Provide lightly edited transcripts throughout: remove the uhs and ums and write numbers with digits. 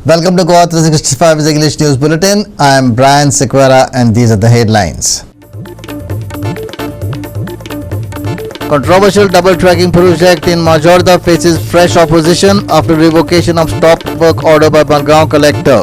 Welcome to Goa 365 English News Bulletin. I am Brian Sequeira and these are the headlines. Controversial double tracking project in Majorda faces fresh opposition after revocation of stop work order by Bangaon collector.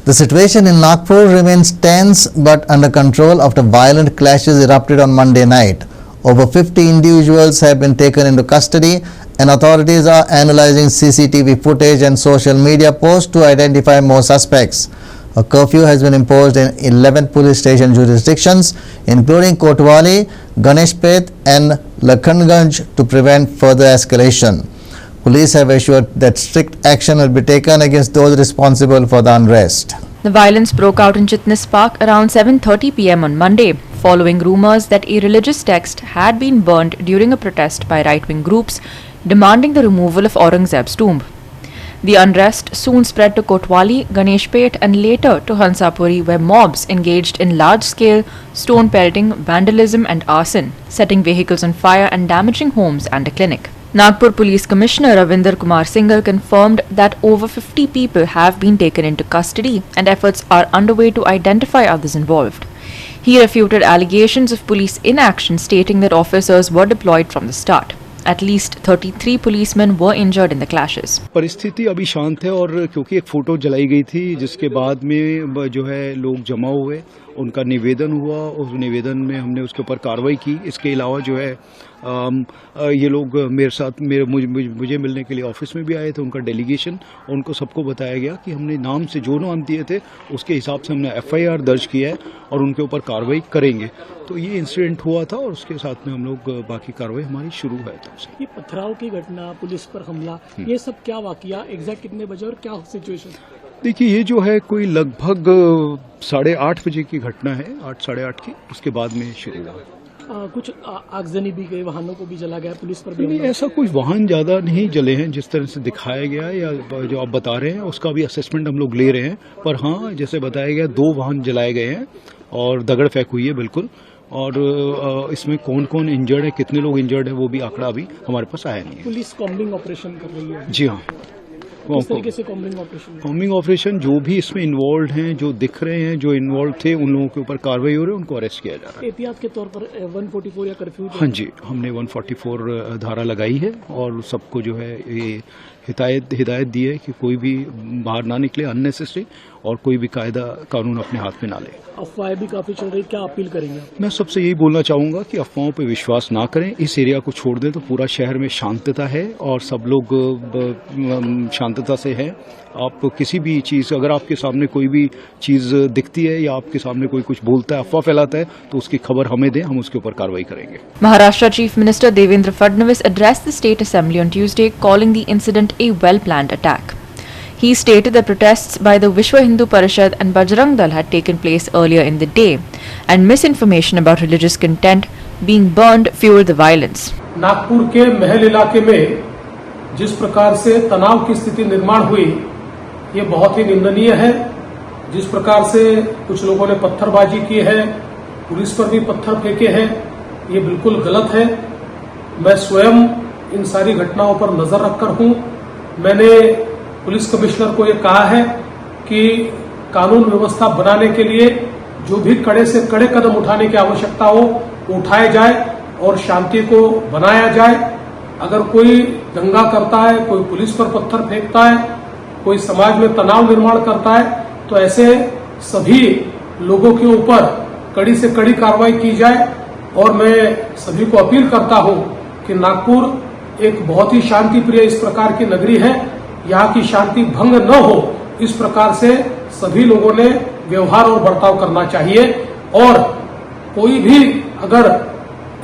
The situation in Nagpur remains tense but under control after violent clashes erupted on Monday night. Over 50 individuals have been taken into custody and authorities are analyzing CCTV footage and social media posts to identify more suspects. A curfew has been imposed in 11 police station jurisdictions, including Kotwali, Ganeshpet and Lakhanganj to prevent further escalation. Police have assured that strict action will be taken against those responsible for the unrest. The violence broke out in Chitnis Park around 7:30 p.m. on Monday, following rumours that a religious text had been burned during a protest by right-wing groups demanding the removal of Aurangzeb's tomb. The unrest soon spread to Kotwali, Ganeshpet and later to Hansapuri, where mobs engaged in large-scale stone pelting, vandalism and arson, setting vehicles on fire and damaging homes and a clinic. Nagpur Police Commissioner Ravinder Kumar Singhal confirmed that over 50 people have been taken into custody and efforts are underway to identify others involved. He refuted allegations of police inaction, stating that officers were deployed from the start. At least 33 policemen were injured in the clashes. परिस्थिति अभी शांत है और क्योंकि एक photo जलाई गई थी जिसके बाद में जो है लोग जमा हुए, उनका निवेदन हुआ, उस निवेदन में हमने उसके ऊपर कार्रवाई की। इसके अलावा जो है ये लोग मेरे साथ मुझे मिलने के लिए ऑफिस में भी आए थे, उनका डेलीगेशन, उनको सबको बताया गया कि हमने नाम से जो नाम दिए थे उसके हिसाब से हमने FIR दर्ज किया है और उनके ऊपर कार्रवाई करेंगे। तो ये इंसिडेंट हुआ था और उसके साथ में हम लोग बाकी कार्रवाई हमारी शुरू है। तो ये पथराव की घटना, पुलिस पर हमला, ये सब क्या वाकया, एग्जैक्ट कितने बजे और क्या सिचुएशन? देखिए, ये जो है कोई लगभग 8:30 बजे की घटना है, 8 साढ़े 8 की, उसके बाद में शुरू हुआ। कुछ आगजनी भी गई, वाहनों को भी जला गया, पुलिस पर भी नहीं, ऐसा कुछ वाहन ज्यादा नहीं जले हैं जिस तरह से दिखाया गया या जो आप बता रहे हैं उसका भी असेसमेंट हम लोग ले रहे हैं। पर हाँ, जैसे बताया गया 2 वाहन जलाए गए हैं और दगड़ फेंक हुई है बिल्कुल। और इसमें कौन कौन इंजर्ड है, कितने लोग इंजर्ड है, वो भी आंकड़ा अभी हमारे पास आया नहीं है। पुलिस कॉम्बिंग ऑपरेशन कर रही है? जी हाँ। किस तरीके से कॉम्बिंग ऑपरेशन? कॉम्बिंग ऑपरेशन जो भी इसमें इन्वॉल्व हैं, जो दिख रहे हैं, जो इन्वॉल्व थे, उन लोगों के ऊपर कार्रवाई हो रही है, उनको अरेस्ट किया जा रहा है। एहतियात के तौर पर 144 या कर्फ्यू? हाँ जी, हमने 144 धारा लगाई है और सबको जो है ये हिदायत दी है कि कोई भी बाहर ना निकले अननेसेसरी और कोई भी कायदा कानून अपने हाथ में ना ले। अफवाहें भी काफी चल रही, क्या अपील करेंगे? मैं सबसे यही बोलना चाहूंगा कि अफवाहों पे विश्वास ना करें, इस एरिया को छोड़ दें तो पूरा शहर में शांतता है और सब लोग शांतता से हैं। आप किसी भी चीज, अगर आपके सामने कोई भी चीज दिखती है या आपके सामने कोई कुछ बोलता है, अफवाह फैलाता है, तो उसकी खबर हमें दें, हम उसके ऊपर कार्रवाई करेंगे। Maharashtra Chief Minister Devendra Fadnavis addressed the State Assembly on Tuesday, calling the incident a well-planned attack. He stated that protests by the Vishwa Hindu Parishad and Bajrang Dal had taken place earlier in the day, and misinformation about religious content being burned fueled the violence. Nagpur के महल इलाके में जिस प्रकार से तनाव की स्थिति निर्माण हुई, ये बहुत ही निंदनीय है। जिस प्रकार से कुछ लोगों ने पत्थरबाजी की है, पुलिस पर भी पत्थर फेंके हैं, ये बिल्कुल गलत है। मैं स्वयं इन सारी घटनाओं पर नजर रखकर हूं। मैंने पुलिस कमिश्नर को ये कहा है कि कानून व्यवस्था बनाने के लिए जो भी कड़े से कड़े कदम उठाने की आवश्यकता हो उठाए जाए और शांति को बनाया जाए। अगर कोई दंगा करता है, कोई पुलिस पर पत्थर फेंकता है, कोई समाज में तनाव निर्माण करता है, तो ऐसे सभी लोगों के ऊपर कड़ी से कड़ी कार्रवाई की जाए। और मैं सभी को अपील करता हूं कि नागपुर एक बहुत ही शांति प्रिय इस प्रकार की नगरी है, यहाँ की शांति भंग न हो, इस प्रकार से सभी लोगों ने व्यवहार और बर्ताव करना चाहिए। और कोई भी अगर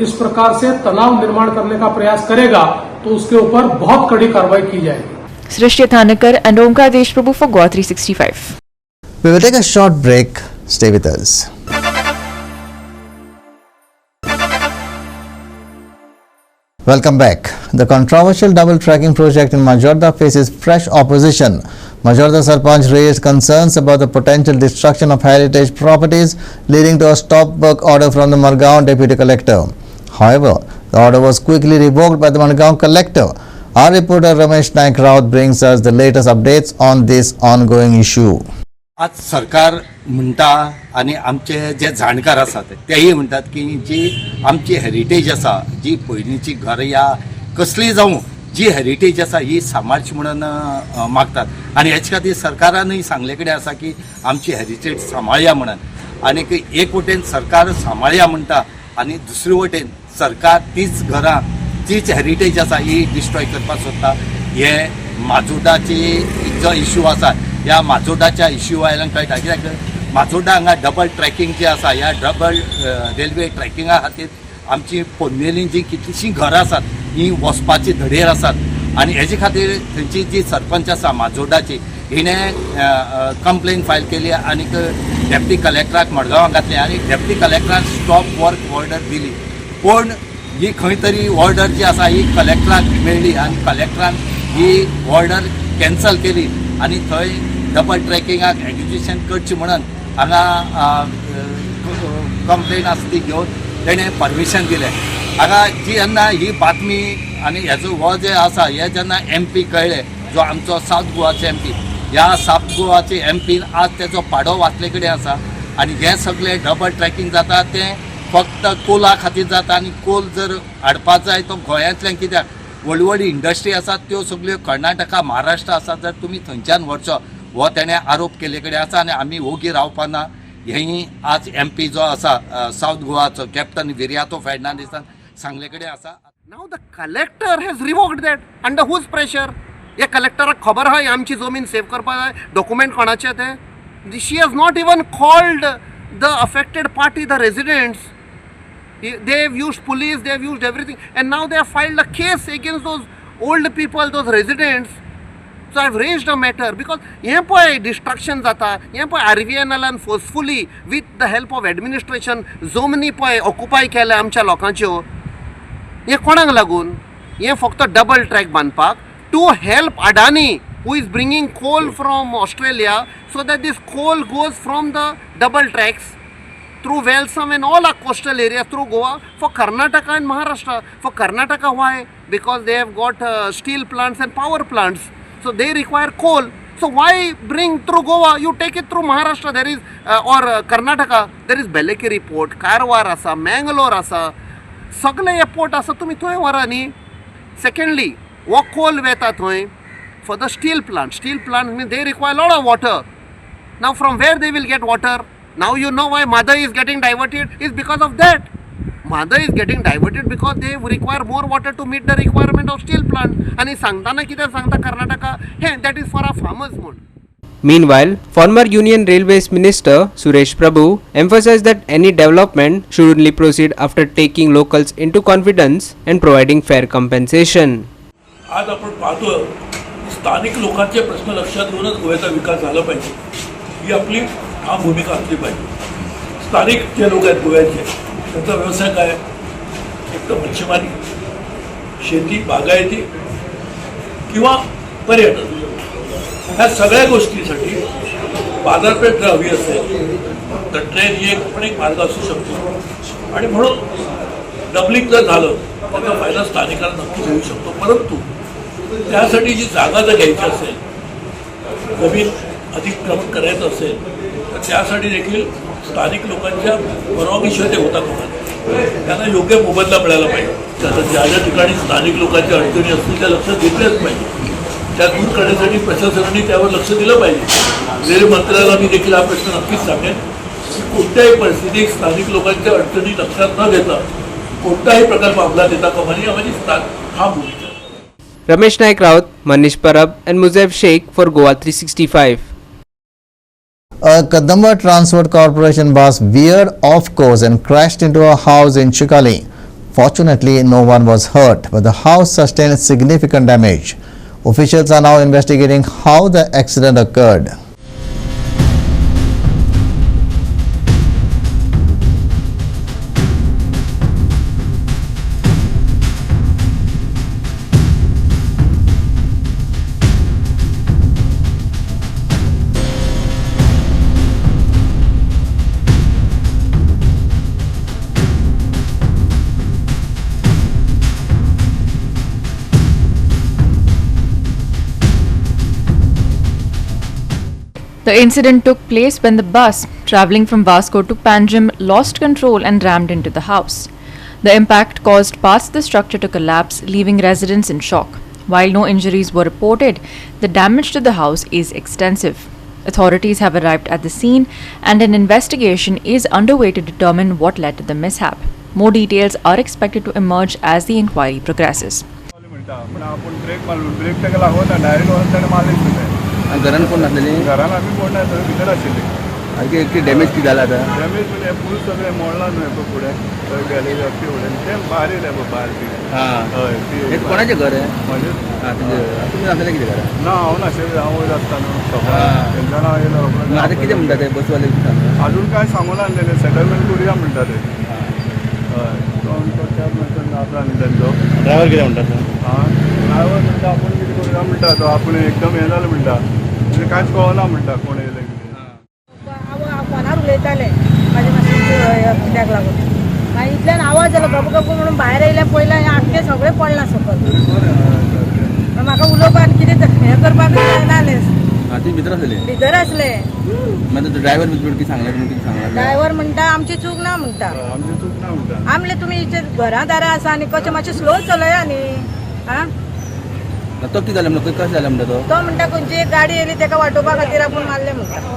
इस प्रकार से तनाव निर्माण करने का प्रयास करेगा तो उसके ऊपर बहुत कड़ी कार्रवाई की जाएगी। Srishti Thanekar and Omkar Deshprabhu for Goa 365. We will take a short break. Stay with us. Welcome back. The controversial double tracking project in Majorda faces fresh opposition. Majorda Sarpanch raised concerns about the potential destruction of heritage properties, leading to a stop work order from the Margaon deputy collector. However, the order was quickly revoked by the Margaon collector. Our reporter Ramesh Naik Raut brings us the latest updates on this ongoing issue. आज सरकार म्हणटा आणि आमचे जे जाणकार आसात तेही म्हणटात की जी आमची हेरिटेज आसा जी पयलींची घर या कसली जावं जी हेरिटेज आसा ही सांबाळची म्हणून मागतात आणि हेचे खातीर सरकारानूय सांगले कडेन आसा की आमची हेरिटेज सांबाळया म्हणून आणि एक वटेन सरकार सांबाळया म्हणटा आणि दुसरे वटेन सरकार तीच घरां तीच हेरिटेज आसा ही डिस्ट्रॉय करपाक सोदता. हे माजोर्डाची जो इश्यू आसा ह्या माजोर्डाच्या इश्यू आयल्यान कळटा कित्याक माजोर्डा हांगा डबल ट्रॅकिंग जे आसा ह्या डबल रेल्वे ट्रॅकिंगा खातीर आमची पोन्नेलीं जी कितलीशीं घरां आसात ही वचपाची धडेर आसात आणि हेजे खातीर थंयची जी सरपंच आसा माजोर्डाची हिणें कंप्लेन फायल केली आणि डेप्टी कलेक्टराक मडगांवां घातली आणि डेप्टी कलेक्टरान स्टॉप वर्क ऑर्डर दिली. पूण ही खंय तरी ऑर्डर जी आसा ही कलेक्टराक मेळ्ळी आणि कलेक्टरान ही ऑर्डर कॅन्सल केली आणि थंय डबल ट्रॅकिंगाक एग्जिक्युशन करची म्हणून हांगा कंप्लेन आसा ती घेवन तेणें परमिशन दिलें. हांगा जी जेन्ना ही बातमी आनी हेजो हो जे आसा हे जेन्ना MP कळ्ळें जो आमचो सावथ गोवाचे MP ह्या सावथ गोवाचे MPन आज तेजो पाडो वाचले कडेन आसा आणि हे सगळे डबल ट्रॅकिंग जाता तें फक्त कोला खातीर जाता आणि कोल जर हाडपाक जाय तो गोंयांतल्यान कित्याक व्हडली व्हडली इंडस्ट्री आसात त्यो सगळ्यो कर्नाटका महाराष्ट्र आसात जर तुमी थंयच्यान व्हरचो हो तेणें आरोप केले कडेन आसा आणि आमी ओगी रावपाना हेंय आज MP जो आसा सावथ गोवाचो कॅप्टन विर्यातो फेर्नांडीसान सांगले कडेन आसा. Now the collector has revoked that. Under whose pressure? या कलेक्टराक खबर आहा आमची जमीन सेव करपाक जाय डॉक्युमेंट कोणाचे ते. She has not even called the affected party, the residents. They have used police, they have used everything, and now they have filed a case against those old people, those residents. So I have raised a matter because हे पळय destruction जाता, हे पळय RVNLan forcefully with the help of administration जमनी पळय occupy केल्या आमच्या लोकांच्यो. हे कोणाक लागून? हे फक्त डबल ट्रॅक बांदपाक to help Adani who is bringing coal from Australia so that this coal goes from the double tracks through Welsam and all our coastal areas through Goa for Karnataka and Maharashtra. For Karnataka, why? Because they have got steel plants and power plants, so they require coal. So why bring through Goa? You take it through Maharashtra. There is or Karnataka. There is Bellekeri port, Karwar asa, Mangalore asa, सगळे हे port asa. तुम्ही थंय व्हरा न्ही. Secondly, wo coal वेता थंय for the steel plant. Steel plant means they require a lot of water. Now from where they will get water? Now you know why Madai is getting diverted is because of that. Madai is getting diverted because they require more water to meet the requirement of steel plant. आणि सांगताना कितें सांगता कर्नाटका हे that is for our farmers म्हणून. Meanwhile, former Union Railways Minister Suresh Prabhu emphasized that any development should only proceed after taking locals into confidence and providing fair compensation. आज आपण पाहतो स्थानिक लोकांचे प्रश्न लक्षात घेऊनच गोव्याचा विकास झाला पाहिजे ही आपली ठाम भूमिका असली पाहिजे. स्थानिक जे लोक आहेत गोव्याचे त्यांचा व्यवसाय काय एक तर मच्छीमारी, शेती, बागायती किंवा पर्यटन ह्या सगळ्या गोष्टीसाठी बाजारपेठ जर हवी असेल तर ट्रेन ही पण एक मार्ग असू शकतो आणि म्हणून डबलिंग जर झालं त्याचा फायदा स्थानिकांना नक्कीच होऊ शकतो. परंतु त्यासाठी जी जागा जर घ्यायची असेल, जमीन अतिक्रमण करायचं असेल तर त्यासाठी देखील स्थानिक लोकांच्या परवानगीशिवाय ते होता कामा नये. त्यांना योग्य मोबदला मिळाला पाहिजे. त्याचा ज्या ज्या ठिकाणी स्थानिक लोकांच्या अडचणी असतील त्या लक्ष घेतल्याच पाहिजे. त्या दूर करण्यासाठी प्रशासनाने त्यावर लक्ष दिलं पाहिजे. रेल्वे मंत्र्याला मी देखील हा प्रश्न नक्कीच सांगेन की कोणत्याही परिस्थितीत स्थानिक लोकांच्या अडचणी लक्षात न घेता कोणताही प्रकल्प अंमलात येता कामा नये यामध्ये ठाम भूमिका. Ramesh Naik Raut, Manish Parab and Muzaif Sheikh for Goa 365. A Kadamba Transport Corporation bus veered off course and crashed into a house in Chikali. Fortunately, no one was hurt, but the house sustained significant damage. Officials are now investigating how the accident occurred. The incident took place when the bus travelling from Vasco to Panjim lost control and rammed into the house. The impact caused parts of the structure to collapse, leaving residents in shock. While no injuries were reported, the damage to the house is extensive. Authorities have arrived at the scene and an investigation is underway to determine what led to the mishap. More details are expected to emerge as the inquiry progresses. घरान कोण नासलेली घरान आमी कोण ना भितर आशिल्ली आगे एक डॅमेज किती जाला आता डॅमेज म्हणजे फूल सगळे मोडला न्हय पळय फुडें थंय गेले अख्खे फुडें ते भायर येयले पळय भायर बी हां हय हे कोणाचे घर आहे म्हणजे हां तुझे तुम्ही नासलेले किती घरा ना हांव नाशिल्ले हांव वयर आसता न्हू तेंच्यान हांव येयलो मग आता किती म्हणतात ते बसवाले अजून काय सांगूना आसलेले सेटलमेंट करुया म्हणटा ते हय तो चार म्हणटा आसा न्ही तेंचो ड्रायव्हर किती म्हणतात हां ड्रायव्हर म्हणटा आपूण कितें करुया म्हणटा तो आपूण एकदम हें जालें म्हणटा म्हणजे कांयच कळना म्हणटा कोण येयले हांव फोनार उलयतालें म्हाजे मातशें कित्याक लागून मागीर इतल्यान आवाज जालो गप गप म्हणून भायर येयले पयलें हें आख्खें सगळें पडलां सकयल म्हाका उलोवपाक कितें हें करपाक जायनालें हां ती भितर आसलेली भितर आसले मागीर ड्रायव्हर भितर कितें सांगला तुमी कितें सांगला ड्रायव्हर म्हणटा आमची चूक ना म्हणटा आमची चूक ना म्हणटा आमले तुमी इथे घरा दारा आसा आनी कशें मातशें स्लो चलया न्ही आं तो कितें जालें म्हणटा कशें जालें म्हणटा तो म्हणटा खंयची एक गाडी येयली ताका वाटोवपा खातीर आपूण मारलें म्हणटा तो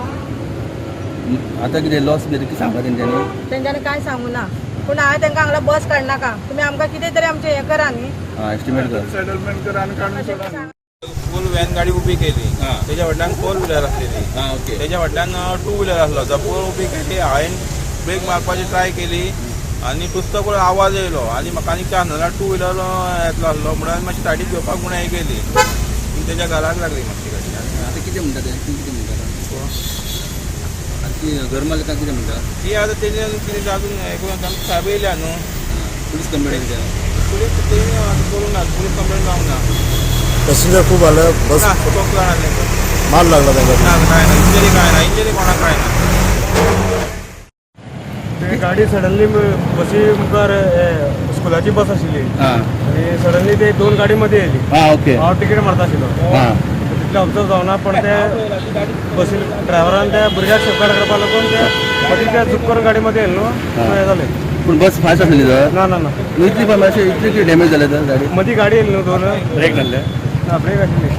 आतां कितें लॉस कितें कितें सांगला तेंच्यांनी तेंच्यांनी कांय सांगू ना पूण हांवें तांकां हांगा बस काडनाका तुमी आमकां कितें तरी आमचें हें करा न्ही हां एस्टिमेट कर सेटलमेंट करा आनी काडून सोडा फूल व्हॅन गाडी उभी केली त्याच्या फाटल्यान 4 व्हिलर आसलेली त्याच्या फाटल्यान 2 व्हिलर आसलो जपून उभी केली हांवें ब्रेक मारपाची ट्राय केली आनी पुस्तक आवाज येयलो आनी म्हाका आनी काय नाजाल्यार 2 व्हिलर येतलो आसलो म्हणून मातशी सायडीक घेवपाक म्हणून हें केली तेच्या घराक लागली मातशी गाडी आतां कितें म्हणटा ते कितें म्हणटा ती घर मालकां कितें म्हणटा ती आतां तेणी कितें अजून हें करून आमकां साहेब येयल्या न्हू पुलीस कंप्लेंट केला पुलीस तेणी करूंक ना पुलीस कंप्लेंट जावंक ना पॅसेंजर खूप आलं बस ना खूब जाणांनी मार लागला त्यांना ना काय ना इंजरी कोणाक काय ना ते गाडी सडनली बसी मुखार स्कुलाची बस आशिल्ली आणि सडनली ते 2 गाडी मध्ये येयली ओके हांव तिकीट मारता आशिल्लो तितलें ऑब्जर्व जावना पण ते बसी ड्रायव्हरान त्या भुरग्याक सेफगार्ड करपा लागून ते मदीं ते झुक करून गाडी मध्ये येयले न्हू हें जालें पूण बस फास्ट आसली तर ना ना ना इतली पण अशें इतली कितें डॅमेज जालें तर गाडी मदीं गाडी येयली न्हू 2 ब्रेक मारले ना ब्रेक आशिल्ली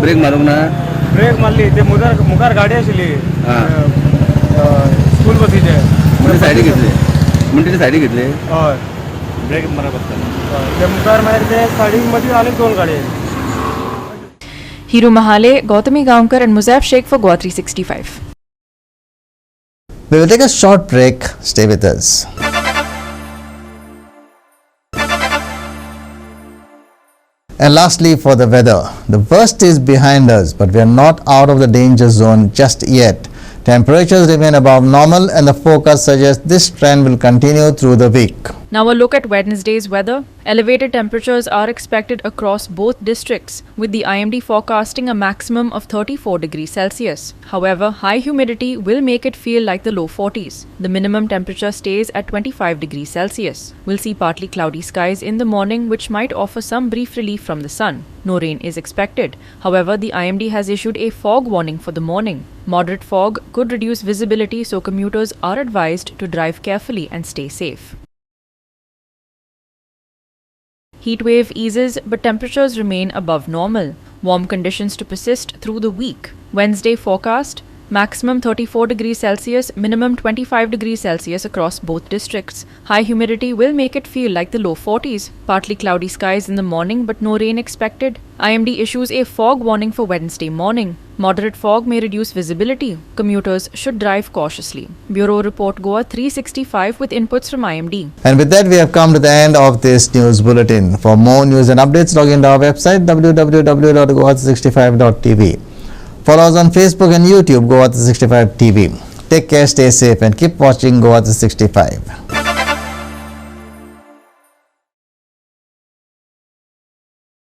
ब्रेक मारूंक ना ब्रेक मारली ते मुखार गाडी आशिल्ली स्कूल बसीचे म्हणजे सायडीक घेतली म्हणटा सायडीक घेतली हय ब्रेक मारप आसता ते मुखार मागीर ते सायडीक मदीं आनी 2 गाडी येयली Hiru Mahale, Gautami Gaonkar and Muzaif Sheikh for Goa 365. We will take a short break. Stay with us. And lastly, for the weather. The worst is behind us, but we are not out of the danger zone just yet. Temperatures remain above normal and the forecast suggests this trend will continue through the week. Now a look at Wednesday's weather. Elevated temperatures are expected across both districts, with the IMD forecasting a maximum of 34 degrees Celsius. However, high humidity will make it feel like the low 40s. The minimum temperature stays at 25 degrees Celsius. We'll see partly cloudy skies in the morning, which might offer some brief relief from the sun. No rain is expected. However, the IMD has issued a fog warning for the morning. Moderate fog could reduce visibility, so commuters are advised to drive carefully and stay safe. Heat wave eases, but temperatures remain above normal. Warm conditions to persist through the week. Wednesday forecast: maximum 34 degrees Celsius, minimum 25 degrees Celsius across both districts. High humidity will make it feel like the low 40s. Partly cloudy skies in the morning, but no rain expected. IMD issues a fog warning for Wednesday morning. Moderate fog may reduce visibility. Commuters should drive cautiously. Bureau Report Goa 365 with inputs from IMD. And with that, we have come to the end of this news bulletin. For more news and updates, log into our website www.goa365.tv. Follow us on Facebook and YouTube, Goa 365 TV. Take care, stay safe, and keep watching Goa 365.